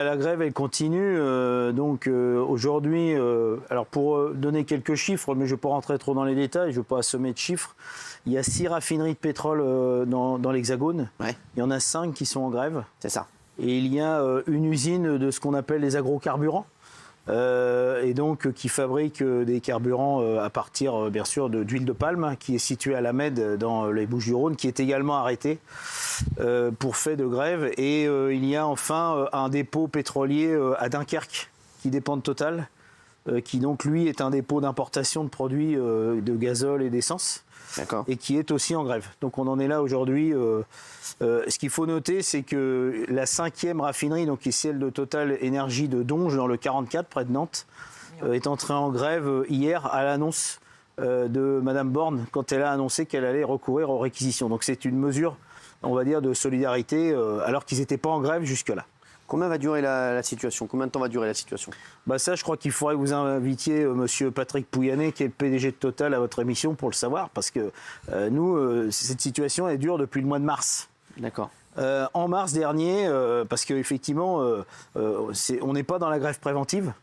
La grève, elle continue. Aujourd'hui, alors pour donner quelques chiffres, mais je ne vais pas rentrer trop dans les détails, je ne veux pas assommer de chiffres. Il y a 6 raffineries de pétrole dans l'Hexagone. Ouais. Il y en a 5 qui sont en grève. C'est ça. Et il y a une usine de ce qu'on appelle les agrocarburants. Et donc qui fabrique des carburants à partir bien sûr d'huile de palme, qui est située à La Mède dans les Bouches-du-Rhône, qui est également arrêté pour fait de grève. Et il y a enfin un dépôt pétrolier à Dunkerque qui dépend de Total, qui donc lui est un dépôt d'importation de produits de gazole et d'essence. D'accord. Et qui est aussi en grève. Donc on en est là aujourd'hui. Ce qu'il faut noter, c'est que la 5e raffinerie, donc qui est celle de Total Énergie de Donge, dans le 44, près de Nantes, est entrée en grève hier à l'annonce de Madame Borne, quand elle a annoncé qu'elle allait recourir aux réquisitions. Donc c'est une mesure, on va dire, de solidarité, alors qu'ils n'étaient pas en grève jusque-là. Combien va durer la situation? Combien de temps va durer la situation? Ça, je crois qu'il faudrait que vous invitiez monsieur Patrick Pouyanné, qui est le PDG de Total, à votre émission pour le savoir, parce que nous, cette situation, elle dure depuis le mois de mars. D'accord. En mars dernier, parce qu'effectivement, on n'est pas dans la grève préventive,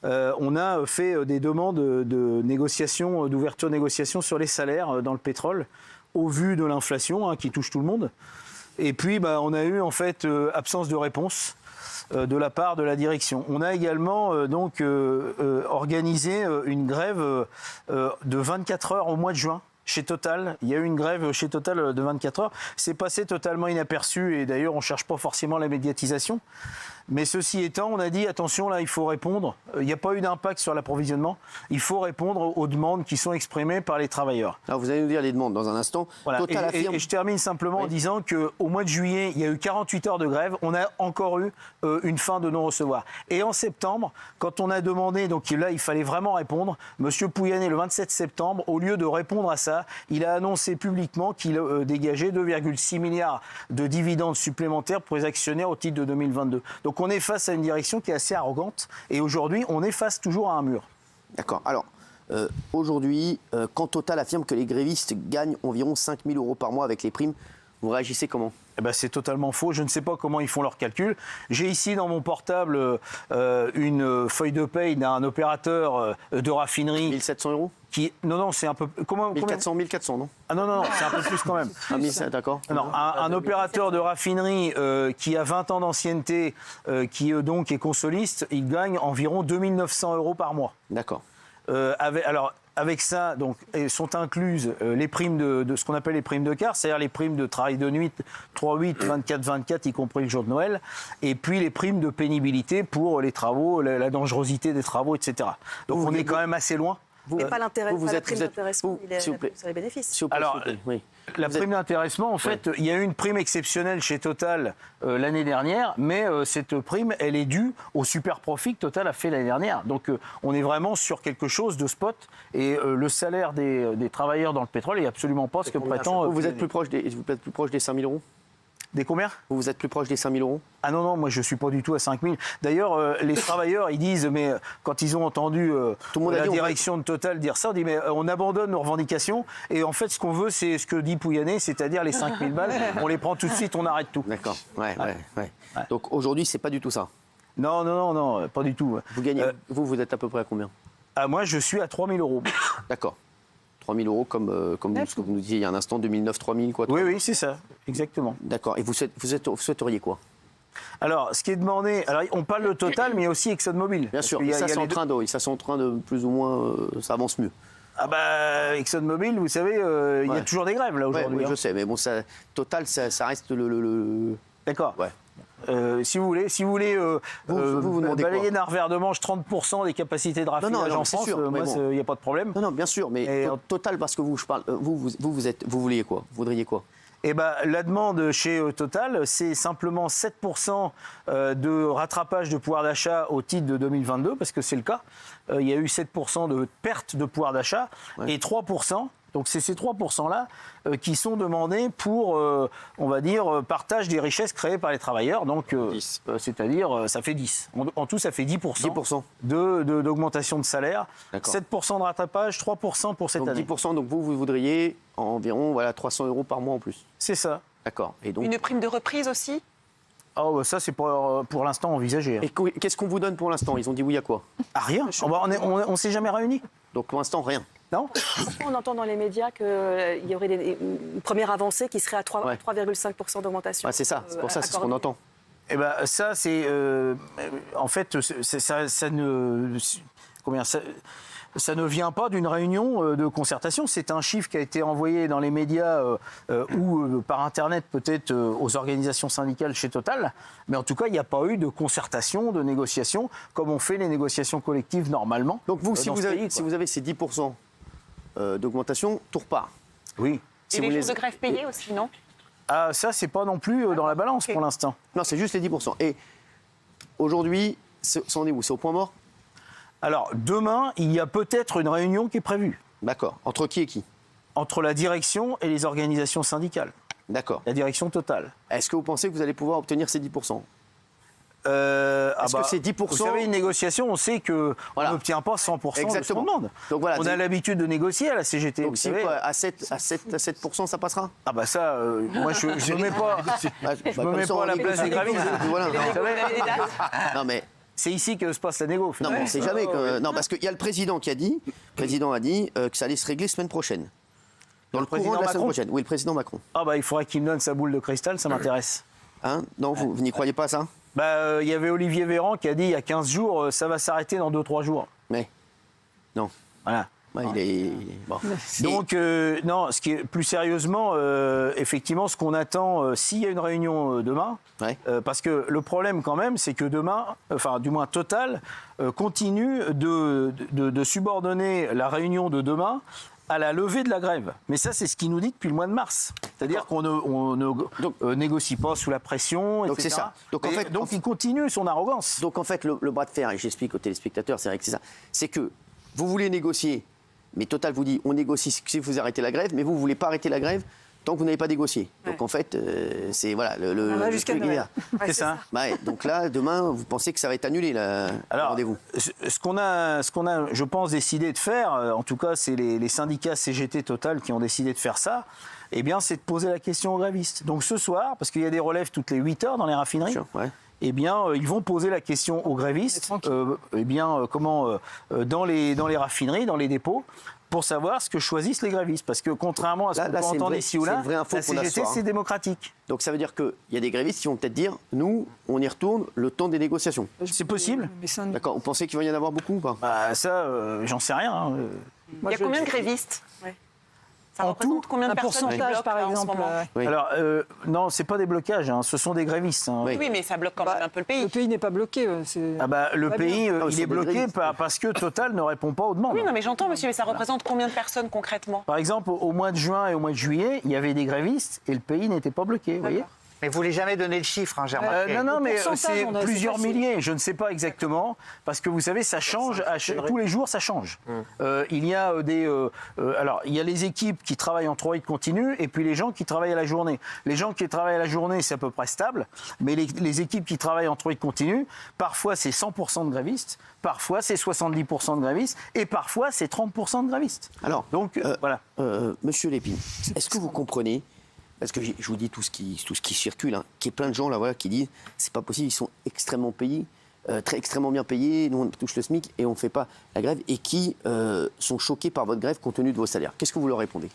on a fait des demandes de négociation, d'ouverture de négociation sur les salaires dans le pétrole, au vu de l'inflation qui touche tout le monde. Et puis, on a eu en fait absence de réponse de la part de la direction. On a également organisé une grève de 24 heures au mois de juin chez Total. Il y a eu une grève chez Total de 24 heures. C'est passé totalement inaperçu et d'ailleurs on ne cherche pas forcément la médiatisation. Mais ceci étant, on a dit attention, là il faut répondre. Il n'y a pas eu d'impact sur l'approvisionnement. Il faut répondre aux demandes qui sont exprimées par les travailleurs. Alors vous allez nous dire les demandes dans un instant. Voilà. Total affirme... et je termine simplement en disant qu'au mois de juillet, il y a eu 48 heures de grève. On a encore eu une fin de non-recevoir. Et en septembre, quand on a demandé, donc là il fallait vraiment répondre, M. Pouyanné, le 27 septembre, au lieu de répondre à ça, il a annoncé publiquement qu'il dégageait 2,6 milliards de dividendes supplémentaires pour les actionnaires au titre de 2022. Donc on est face à une direction qui est assez arrogante et aujourd'hui on est face toujours à un mur. D'accord. Alors aujourd'hui, quand Total affirme que les grévistes gagnent environ 5 000 € par mois avec les primes, vous réagissez comment? C'est totalement faux. Je ne sais pas comment ils font leurs calculs. J'ai ici dans mon portable une feuille de paye d'un opérateur de raffinerie. 1700 €? Non, c'est un peu... 1400, non? Ah non, c'est un peu plus quand même. D'accord. Non, un opérateur de raffinerie qui a 20 ans d'ancienneté, qui donc est consoliste, il gagne environ 2 900 € par mois. D'accord. Avec ça, donc, sont incluses les primes de ce qu'on appelle les primes de quart, c'est-à-dire les primes de travail de nuit, 3-8, 24-24, y compris le jour de Noël, et puis les primes de pénibilité pour les travaux, la dangerosité des travaux, etc. Donc on est quand même assez loin. Mais pas l'intérêt, vous pas la êtes- prime vous êtes- d'intéressement, vous- il est s'il vous plaît. sur les bénéfices. Alors, oui. La prime d'intéressement, en fait, il y a eu une prime exceptionnelle chez Total l'année dernière, mais cette prime, elle est due au super profit que Total a fait l'année dernière. Donc, on est vraiment sur quelque chose de spot et le salaire des travailleurs dans le pétrole n'est absolument pas ce que prétend... Vous êtes plus proche des 5 000 €? Des combien? Vous êtes plus proche des 5 000 €? Ah non, moi je ne suis pas du tout à 5 000. D'ailleurs, les travailleurs, ils disent, mais quand ils ont entendu la direction de Total dire ça, on dit, mais on abandonne nos revendications. Et en fait, ce qu'on veut, c'est ce que dit Pouyanné, c'est-à-dire les 5 000 balles. On les prend tout de suite, on arrête tout. D'accord, ouais. Donc aujourd'hui, c'est pas du tout ça? Non, pas du tout. Vous gagnez, vous êtes à peu près à combien? Moi, je suis à 3 000 €. D'accord. 3 000 € comme vous nous disiez il y a un instant, 2009, 3 000, quoi. Oui, c'est ça, exactement. D'accord. Et vous souhaiteriez quoi? Alors, ce qui est demandé, alors on parle de Total, mais il y a aussi ExxonMobil. Bien sûr, ça c'est en train de plus ou moins, ça avance mieux. ExxonMobil, vous savez, il y a toujours des grèves là aujourd'hui. Oui, je sais, mais bon, Total, ça reste le... D'accord. Ouais. Si vous voulez vous demandez balayer quoi d'un revers de manche 30% des capacités de raffinage en France, moi, il n'y a pas de problème. Non, bien sûr, mais Total, parce que vous vouliez quoi? Vous voudriez quoi? La demande chez Total, c'est simplement 7% de rattrapage de pouvoir d'achat au titre de 2022, parce que c'est le cas. Il y a eu 7% de perte de pouvoir d'achat et 3%. Donc c'est ces 3%-là qui sont demandés pour, on va dire, partage des richesses créées par les travailleurs. Donc, c'est-à-dire, ça fait 10. En tout, ça fait 10%, d'augmentation de salaire. 7% de rattrapage, 3% pour cette année. 10%, donc vous voudriez environ 300 € par mois en plus. C'est ça. D'accord. Et donc... Une prime de reprise aussi? Oh, ça, c'est pour l'instant envisagé. Et qu'est-ce qu'on vous donne pour l'instant? Ils ont dit oui à quoi? Ah, rien. On s'est jamais réunis. Donc pour l'instant, rien. Non. On entend dans les médias qu'il y aurait une première avancée qui serait à 3,5% d'augmentation. Ouais, c'est ça, c'est pour ça, c'est ce qu'on entend. Eh ben, ça, c'est... en fait, ça ne... Combien ça ne vient pas d'une réunion de concertation. C'est un chiffre qui a été envoyé dans les médias ou par Internet peut-être aux organisations syndicales chez Total. Mais en tout cas, il n'y a pas eu de concertation, de négociation, comme on fait les négociations collectives normalement. Donc vous, si vous avez ces 10% d'augmentation, tout repart. Oui. Et les jours de grève payés aussi, non? Ah, ça, c'est pas non plus dans la balance pour l'instant. Non, c'est juste les 10%. Et aujourd'hui, c'en est où? C'est au point mort? Alors, demain, il y a peut-être une réunion qui est prévue. D'accord. Entre qui et qui? Entre la direction et les organisations syndicales. D'accord. La direction Total. Est-ce que vous pensez que vous allez pouvoir obtenir ces 10%? Est-ce que c'est 10%? Vous savez, une négociation, on sait qu'on n'obtient pas 100% Exactement. de ce qu'on demande. Donc voilà, on a l'habitude de négocier à la CGT. Donc si quoi, à 7%, ça passera? Ah bah ça, moi je ne me mets pas, je me mets pas à la place des grévistes. Voilà. Vous avez des dates? Non mais... C'est ici que se passe la négo. Non, mais on ne sait jamais. Non, parce qu'il y a le président qui a dit, que ça allait se régler semaine prochaine. Dans le courant de la semaine prochaine. Oui, le président Macron. Ah bah il faudrait qu'il me donne sa boule de cristal, ça m'intéresse. Hein? Non, vous n'y croyez pas à ça? Bah il y avait Olivier Véran qui a dit il y a 15 jours, ça va s'arrêter dans 2-3 jours. Mais non. Voilà. Ouais, il est... bon. Donc, non, ce qui est plus sérieusement, effectivement, ce qu'on attend, s'il y a une réunion demain, Ouais. parce que le problème quand même, c'est que demain, enfin, du moins Total, continue de subordonner la réunion de demain à la levée de la grève. Mais ça, c'est ce qu'il nous dit depuis le mois de mars. C'est-à-dire qu'on ne négocie pas sous la pression, etc. Donc c'est ça. Donc, en fait, il continue son arrogance. Donc en fait, le bras de fer, et j'explique aux téléspectateurs, c'est vrai que c'est ça, c'est que vous voulez négocier, mais Total vous dit on négocie si vous arrêtez la grève, mais vous ne voulez pas arrêter la grève tant que vous n'avez pas négocié. Ouais. Donc en fait, c'est voilà On va jusqu'à truc est Noël. là. Ouais, C'est ça. Ouais, donc là, demain, vous pensez que ça va être annulé le rendez-vous? Ce qu'on a, je pense, décidé de faire, en tout cas, c'est les syndicats CGT Total qui ont décidé de faire ça, eh bien, c'est de poser la question aux grévistes. Donc ce soir, parce qu'il y a des relèves toutes les 8 heures dans les raffineries, Sûr, ouais. eh bien, ils vont poser la question aux grévistes, dans les raffineries, dans les dépôts, pour savoir ce que choisissent les grévistes. Parce que contrairement à ce qu'on peut entendre ici ou c'est là, une vraie info la qu'on a ce CGT, soir, hein. c'est démocratique. Donc ça veut dire qu'il y a des grévistes qui vont peut-être dire, nous, on y retourne le temps des négociations. C'est possible. D'accord. Vous pensez qu'il va y en avoir beaucoup ou pas? Bah, ça, j'en sais rien. Hein. Il y a combien de grévistes? Ça En représente tout, combien de un personnes qui pourcentage, bloquent, par là, en ce exemple. moment Oui. Alors, non, c'est pas des blocages, hein, ce sont des grévistes. Hein. Oui. Oui, mais ça bloque quand même un peu le pays. Le pays n'est pas bloqué. Ah bah, le Pas pays, bien. Non, ils il sont est des bloqué grévistes. parce que Total ne répond pas aux demandes. Oui, non, mais j'entends, monsieur, mais ça représente combien de personnes concrètement? Par exemple, au mois de juin et au mois de juillet, il y avait des grévistes et le pays n'était pas bloqué, vous voyez. Mais vous voulez jamais donner le chiffre, hein, j'ai remarqué. Non, mais pourcentage, c'est on a- plusieurs c'est facile. milliers, je ne sais pas exactement, parce que vous savez, ça change, tous les jours ça change. Il y a alors, il y a les équipes qui travaillent en 3/8 continu et puis les gens qui travaillent à la journée. Les gens qui travaillent à la journée, c'est à peu près stable, mais les équipes qui travaillent en 3/8 continu, parfois c'est 100% de grévistes, parfois c'est 70% de grévistes et parfois c'est 30% de grévistes. Alors, Donc, voilà. Monsieur Lépine, est-ce que vous comprenez, parce que je vous dis tout ce qui circule, hein, qu'il y a plein de gens là, voilà, qui disent c'est pas possible, ils sont extrêmement payés, extrêmement bien payés, nous on touche le SMIC et on ne fait pas la grève, et qui sont choqués par votre grève compte tenu de vos salaires. Qu'est-ce que vous leur répondez?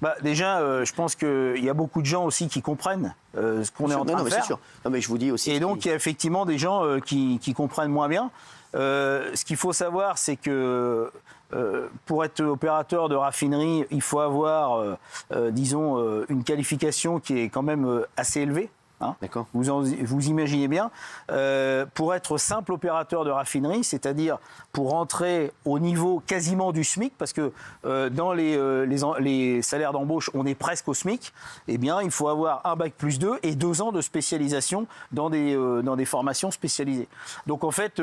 Bah, déjà, je pense qu'il y a beaucoup de gens aussi qui comprennent ce qu'on est en train Non, de mais faire. c'est sûr. Non, mais je vous dis aussi. Et donc, il y a effectivement des gens qui comprennent moins bien. Ce qu'il faut savoir, c'est que pour être opérateur de raffinerie, il faut avoir, disons, une qualification qui est quand même assez élevée. Hein. D'accord. Vous imaginez bien, pour être simple opérateur de raffinerie, c'est-à-dire pour rentrer au niveau quasiment du SMIC, parce que dans les salaires d'embauche, on est presque au SMIC, eh bien, il faut avoir un bac plus 2 et 2 ans de spécialisation dans des formations spécialisées. Donc en fait,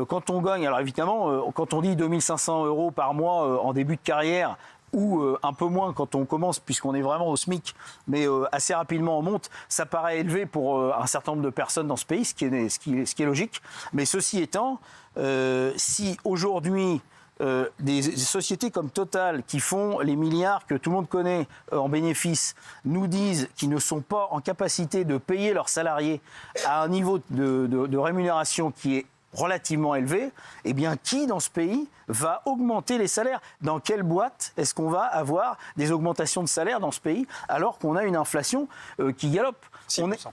quand on gagne, alors évidemment, quand on dit 2500 € par mois en début de carrière, ou un peu moins quand on commence, puisqu'on est vraiment au SMIC, mais assez rapidement on monte, ça paraît élevé pour un certain nombre de personnes dans ce pays, ce qui est logique. Mais ceci étant, si aujourd'hui des sociétés comme Total, qui font les milliards que tout le monde connaît en bénéfices, nous disent qu'ils ne sont pas en capacité de payer leurs salariés à un niveau de rémunération qui est relativement élevé, eh bien, qui dans ce pays va augmenter les salaires? Dans quelle boîte est-ce qu'on va avoir des augmentations de salaires dans ce pays alors qu'on a une inflation qui galope? 6%.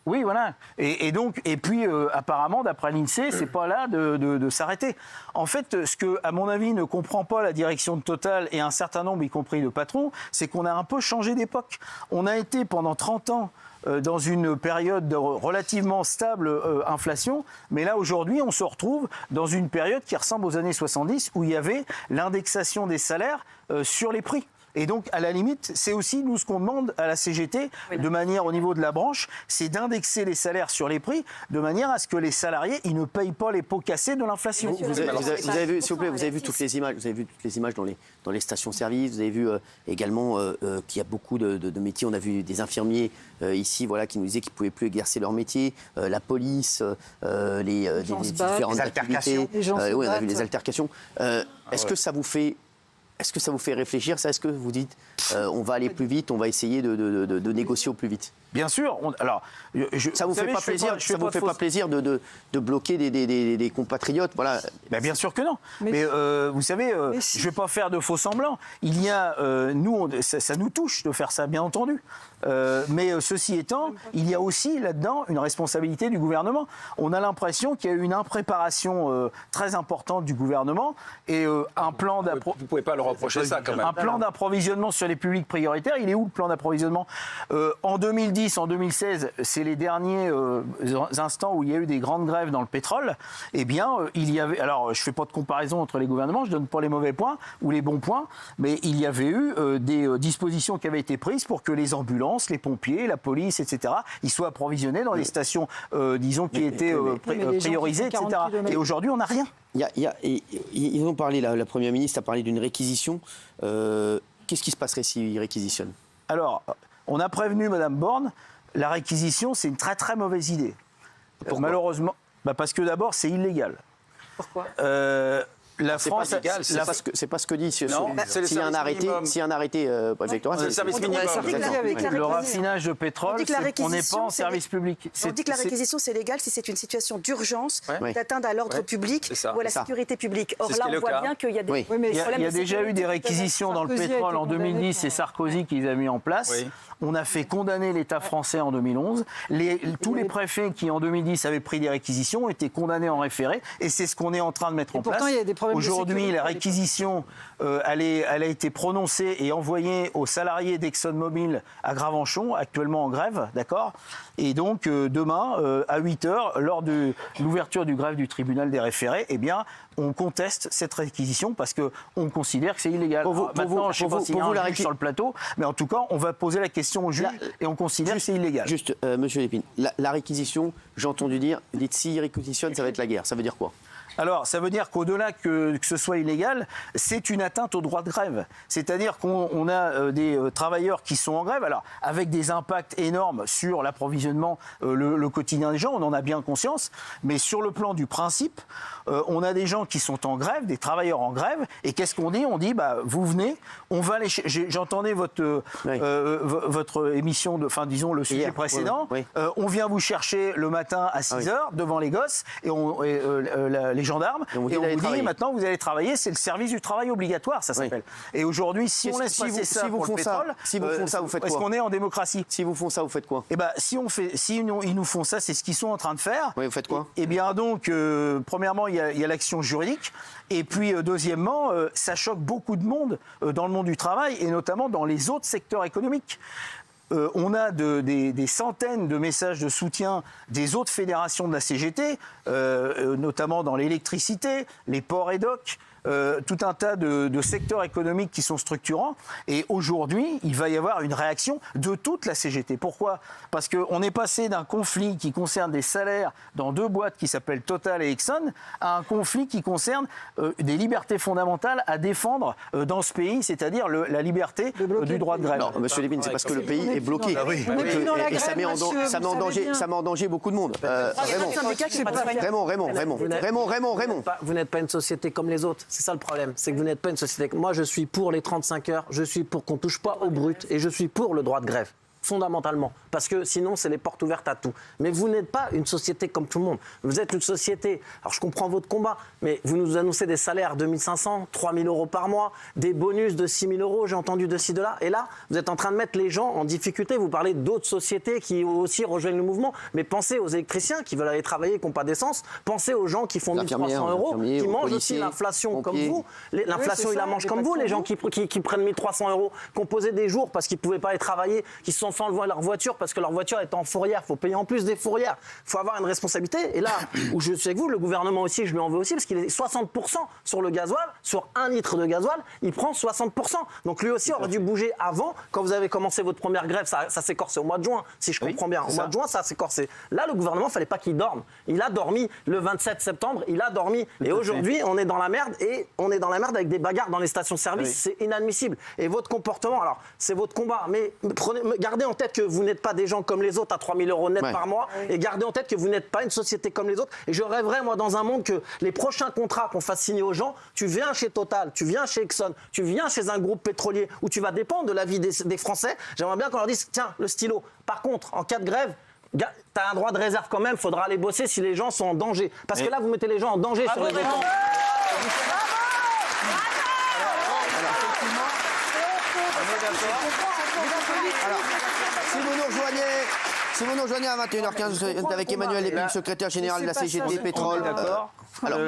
Oui, voilà. Et puis, apparemment, d'après l'INSEE, c'est pas là de s'arrêter. En fait, ce que, à mon avis, ne comprend pas la direction de Total et un certain nombre, y compris de patrons, c'est qu'on a un peu changé d'époque. On a été pendant 30 ans dans une période de relativement stable inflation, mais là aujourd'hui on se retrouve dans une période qui ressemble aux années 70 où il y avait l'indexation des salaires sur les prix. Et donc, à la limite, c'est aussi, nous, ce qu'on demande à la CGT, de manière au niveau de la branche, c'est d'indexer les salaires sur les prix, de manière à ce que les salariés, ils ne payent pas les pots cassés de l'inflation. Vous avez vu, s'il vous plaît, vous avez vu toutes les images, dans les stations-service, vous avez vu également qu'il y a beaucoup de métiers. On a vu des infirmiers ici, voilà, qui nous disaient qu'ils ne pouvaient plus exercer leur métier, la police, les différentes activités. Oui, on a vu les altercations. Est-ce que ça vous fait... Est-ce que ça vous fait réfléchir? Est-ce que vous dites on va aller plus vite, on va essayer de négocier au plus vite? Bien sûr. Ça vous fait pas plaisir? Ça vous fait pas plaisir de bloquer des compatriotes, voilà? Ben bien sûr que non. Mais vous savez, je vais pas faire de faux semblants. Il y a, ça nous touche de faire ça, bien entendu. Mais ceci étant, il y a aussi là-dedans une responsabilité du gouvernement. On a l'impression qu'il y a eu une impréparation très importante du gouvernement et un plan Vous ne pouvez pas leur reprocher ça quand même. Un plan d'approvisionnement sur les publics prioritaires. Il est où le plan d'approvisionnement? En 2010, en 2016, c'est les derniers instants où il y a eu des grandes grèves dans le pétrole. Eh bien, il y avait... Alors, je ne fais pas de comparaison entre les gouvernements, je ne donne pas les mauvais points ou les bons points, mais il y avait eu des dispositions qui avaient été prises pour que les ambulances, les pompiers, la police, etc., ils soient approvisionnés dans les stations, disons, qui étaient priorisées, etc. Et aujourd'hui, on n'a rien. Ils ont parlé, la Première ministre a parlé d'une réquisition. Qu'est-ce qui se passerait s'ils réquisitionnent? Alors, on a prévenu Mme Borne, la réquisition, c'est une très très mauvaise idée. Malheureusement, parce que d'abord, c'est illégal. Pourquoi la France, c'est pas ce que dit. S'il y a un arrêté préfectoral, c'est le service minimum. Le raffinage de pétrole, on n'est pas en service public. On dit que la réquisition, c'est légal si c'est une situation d'urgence, d'atteinte à l'ordre public ou à la sécurité publique. Or là, on voit bien qu'il y a des problèmes. Il y a déjà eu des réquisitions dans le pétrole en 2010, c'est Sarkozy qui les a mis en place. On a fait condamner l'État français en 2011. Tous les préfets qui, en 2010, avaient pris des réquisitions ont été condamnés en référé. Et c'est ce qu'on est en train de mettre en place. Aujourd'hui, la réquisition, elle a été prononcée et envoyée aux salariés d'ExxonMobil à Gravenchon, actuellement en grève, d'accord? Et donc, demain, à 8h, lors de l'ouverture du greffe du tribunal des référés, eh bien, on conteste cette réquisition parce qu'on considère que c'est illégal. Maintenant, je ne sais pas s'il y a un juge sur le plateau, mais en tout cas, on va poser la question au juge et on considère que c'est illégal. Juste, Monsieur Lépine, la réquisition, j'ai entendu dire, vous dites s'ils réquisitionnent, ça va être la guerre. Ça veut dire quoi? Alors, ça veut dire qu'au-delà que ce soit illégal, c'est une atteinte au droit de grève. C'est-à-dire qu'on a des travailleurs qui sont en grève, alors avec des impacts énormes sur l'approvisionnement, le quotidien des gens, on en a bien conscience, mais sur le plan du principe, on a des gens qui sont en grève, des travailleurs en grève, et qu'est-ce qu'on dit? On dit, vous venez, on va aller... J'entendais votre émission, disons le sujet précédent, on vient vous chercher le matin à 6h devant les gosses, et les gendarmes, et on vous dit maintenant vous allez travailler, c'est le service du travail obligatoire, ça s'appelle. Et aujourd'hui, si on laisse passer ça pour le pétrole, si vous font ça, vous faites quoi? Est-ce qu'on est en démocratie? Si vous font ça, vous faites quoi? Eh ben, ils nous font ça, c'est ce qu'ils sont en train de faire. Oui, vous faites quoi? Eh bien, donc, premièrement, il y a l'action juridique, et puis deuxièmement, ça choque beaucoup de monde dans le monde du travail, et notamment dans les autres secteurs économiques. On a des centaines de messages de soutien des autres fédérations de la CGT, notamment dans l'électricité, les ports et docks, tout un tas de secteurs économiques qui sont structurants. Et aujourd'hui, il va y avoir une réaction de toute la CGT. Pourquoi? Parce qu'on est passé d'un conflit qui concerne des salaires dans deux boîtes qui s'appellent Total et Exxon à un conflit qui concerne des libertés fondamentales à défendre dans ce pays, c'est-à-dire la liberté du droit de grève. Non, Monsieur Lépine, c'est parce que le pays est bloqué. Et ça met en danger beaucoup de monde. Raymond. Vous n'êtes pas une société comme les autres. C'est ça le problème, c'est que vous n'êtes pas une société. Moi, je suis pour les 35 heures, je suis pour qu'on ne touche pas au brut et je suis pour le droit de grève. Fondamentalement, parce que sinon c'est les portes ouvertes à tout. Mais vous n'êtes pas une société comme tout le monde. Vous êtes une société, alors je comprends votre combat, mais vous nous annoncez des salaires de 2 500, 3 000 euros par mois, des bonus de 6 000 euros, j'ai entendu de ci, de là. Et là, vous êtes en train de mettre les gens en difficulté. Vous parlez d'autres sociétés qui aussi rejoignent le mouvement, mais pensez aux électriciens qui veulent aller travailler, qui n'ont pas d'essence. Pensez aux gens qui font 1 300 euros, qui mangent aussi l'inflation comme vous. L'inflation, ils la mangent comme vous, les gens qui prennent 1 300 euros, qui ont posé des jours parce qu'ils ne pouvaient pas aller travailler, qui se sont fait enlever leur voiture parce que leur voiture est en fourrière. Il faut payer en plus des fourrières. Il faut avoir une responsabilité. Et là, où je suis avec vous, le gouvernement aussi, je lui en veux aussi, parce qu'il est 60% sur le gasoil, sur 1 litre de gasoil, il prend 60%. Donc lui aussi aurait dû bouger avant. Quand vous avez commencé votre première grève, ça s'est corsé au mois de juin, si je comprends bien. Au mois de juin, ça s'est corsé. Là, le gouvernement, il ne fallait pas qu'il dorme. Il a dormi le 27 septembre, il a dormi. Et aujourd'hui, on est dans la merde, et on est dans la merde avec des bagarres dans les stations-service. C'est inadmissible. Et votre comportement, alors, c'est votre combat, mais gardez en tête que vous n'êtes pas des gens comme les autres à 3 000 euros net par mois, et gardez en tête que vous n'êtes pas une société comme les autres. Et je rêverais, moi, dans un monde que les prochains contrats qu'on fasse signer aux gens, tu viens chez Total, tu viens chez Exxon, tu viens chez un groupe pétrolier où tu vas dépendre de la vie des Français. J'aimerais bien qu'on leur dise, tiens, le stylo. Par contre, en cas de grève, tu as un droit de réserve quand même, il faudra aller bosser si les gens sont en danger. Parce que là, vous mettez les gens en danger sur les écrans. Si vous nous rejoignez à 21h15 avec Emmanuel Lépine, secrétaire général de la CGT Pétrole. D'accord.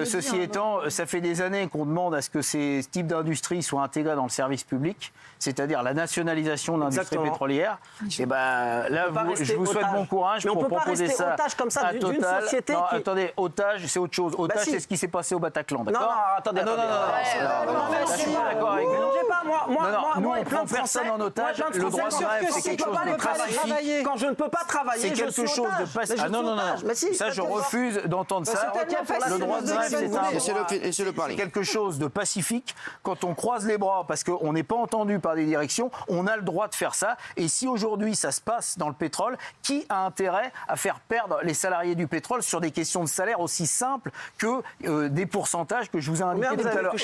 Ceci étant, ça fait des années qu'on demande à ce que ces types d'industries soient intégrés dans le service public, c'est-à-dire la nationalisation de l'industrie pétrolière. Et ben là, je vous souhaite bon courage pour proposer ça comme ça à Total. Société non, attendez, otage, c'est autre chose. Otage, c'est ce qui s'est passé au Bataclan, d'accord? Non, attendez. Je suis pas d'accord avec vous. Nous, on prend personne en otage. Le droit de grève, c'est quelque chose de pacifique. Quand je ne peux pas travailler, c'est quelque chose de pacifique. Ah non, ça, je refuse d'entendre ça. Le droit de grève, c'est quelque chose de pacifique. Quand on croise les bras parce qu'on n'est pas entendu par des directions, on a le droit de faire ça. Et si aujourd'hui ça se passe dans le pétrole, qui a intérêt à faire perdre les salariés du pétrole sur des questions de salaire aussi simples que des pourcentages que je vous ai indiqués tout à l'heure?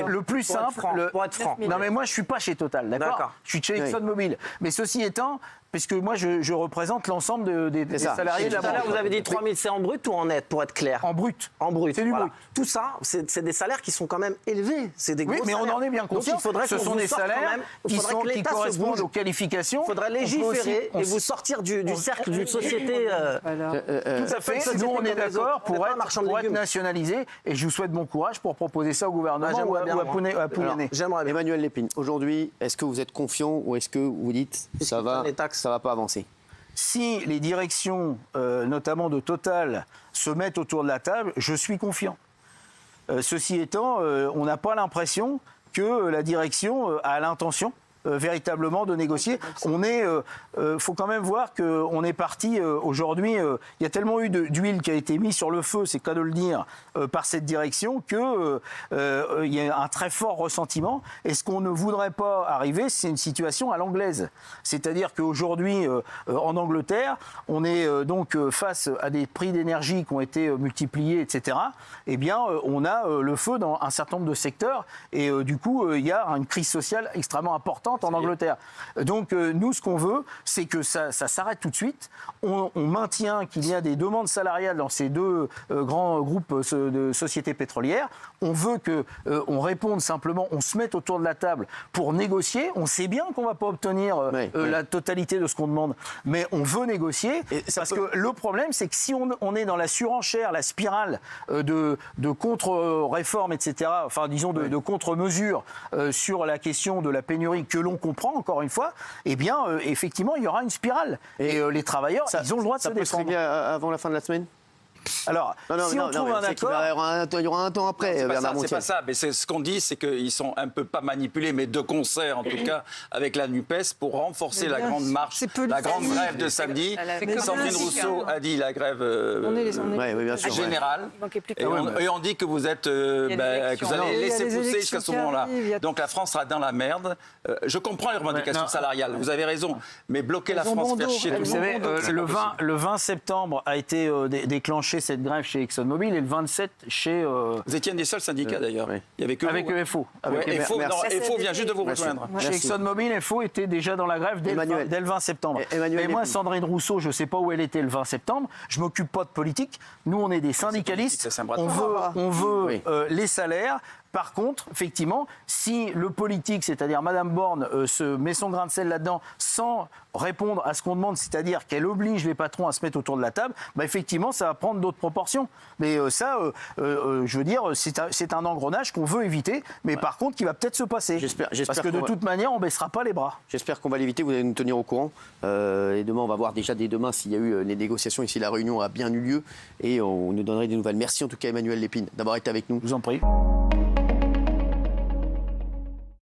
Le plus simple, pour être franc. Non mais moi je suis pas chez Total, d'accord? Je suis chez ExxonMobil. Mais ceci étant, parce que moi, je représente l'ensemble des salariés de la banque. Vous avez dit 3 000, c'est en brut ou en net, pour être clair? En brut. En brut. C'est du brut. Tout ça, c'est des salaires qui sont quand même élevés. C'est des gros salaires. Mais on en est bien conscient. Ce sont des salaires qui correspondent aux qualifications. Il faudrait légiférer et vous sortir du cercle d'une société. Tout à fait. Nous, on est d'accord pour être nationalisé. Et je vous souhaite bon courage pour proposer ça au gouvernement ou à Pouyanné. J'aimerais bien. Emmanuel Lépine, aujourd'hui, est-ce que vous êtes confiant ou est-ce que vous dites ça va pas avancer? Si les directions, notamment de Total, se mettent autour de la table, je suis confiant. Ceci étant, on n'a pas l'impression que la direction a l'intention véritablement de négocier. Faut quand même voir qu'on est parti aujourd'hui. Il y a tellement eu d'huile qui a été mise sur le feu, c'est le cas de le dire, par cette direction, que il y a un très fort ressentiment. Et ce qu'on ne voudrait pas arriver, c'est une situation à l'anglaise. C'est-à-dire qu'aujourd'hui, en Angleterre, on est donc face à des prix d'énergie qui ont été multipliés, etc. Eh bien, on a le feu dans un certain nombre de secteurs. Et du coup, il y a une crise sociale extrêmement importante en Angleterre. Donc nous, ce qu'on veut, c'est que ça s'arrête tout de suite. On maintient qu'il y a des demandes salariales dans ces deux grands groupes de sociétés pétrolières. On veut qu'on réponde simplement, on se mette autour de la table pour négocier. On sait bien qu'on ne va pas obtenir la totalité de ce qu'on demande, mais on veut négocier. Parce que le problème, c'est que si on est dans la surenchère, la spirale de contre-réforme, etc., enfin disons de contre-mesures sur la question de la pénurie que l'on comprend, encore une fois, eh bien, effectivement, il y aura une spirale. Et les travailleurs, ils ont le droit de se défendre. Ça peut se régler avant la fin de la semaine? Alors, si on trouve un accord... Il y aura un temps après, Bernard Montiel. C'est pas ça, mais ce qu'on dit, c'est qu'ils sont un peu pas manipulés, mais de concert, en tout cas, avec la NUPES, pour renforcer la grande marche, la grande grève de samedi. Sandrine Rousseau a dit la grève générale. Et on dit que vous êtes, que vous allez laisser pousser jusqu'à ce moment-là. Donc la France sera dans la merde. Je comprends les revendications salariales, vous avez raison, mais bloquer la France, faire chier tout le monde... Vous savez, le 20 septembre a été déclenché déclenché cette grève chez ExxonMobil et le 27 chez... Vous étiez un des seuls syndicats d'ailleurs. Oui. Il y avait que avec vous, EFO. FO vient juste de vous rejoindre. Chez ExxonMobil, FO était déjà dans la grève dès le 20 septembre. Et moi, Sandrine Rousseau, je ne sais pas où elle était le 20 septembre. Je ne m'occupe pas de politique. Nous, on est des syndicalistes. On veut les salaires. Par contre, effectivement, si le politique, c'est-à-dire Madame Borne, se met son grain de sel là-dedans sans répondre à ce qu'on demande, c'est-à-dire qu'elle oblige les patrons à se mettre autour de la table, bah effectivement, ça va prendre d'autres proportions. Mais je veux dire, c'est un engrenage qu'on veut éviter, mais par contre, qui va peut-être se passer. Parce que de toute manière, on ne baissera pas les bras. J'espère qu'on va l'éviter, vous allez nous tenir au courant. Et demain, on va voir déjà dès demain s'il y a eu les négociations et si la réunion a bien eu lieu. Et on nous donnerait des nouvelles. Merci en tout cas, Emmanuel Lépine, d'avoir été avec nous. Je vous en prie.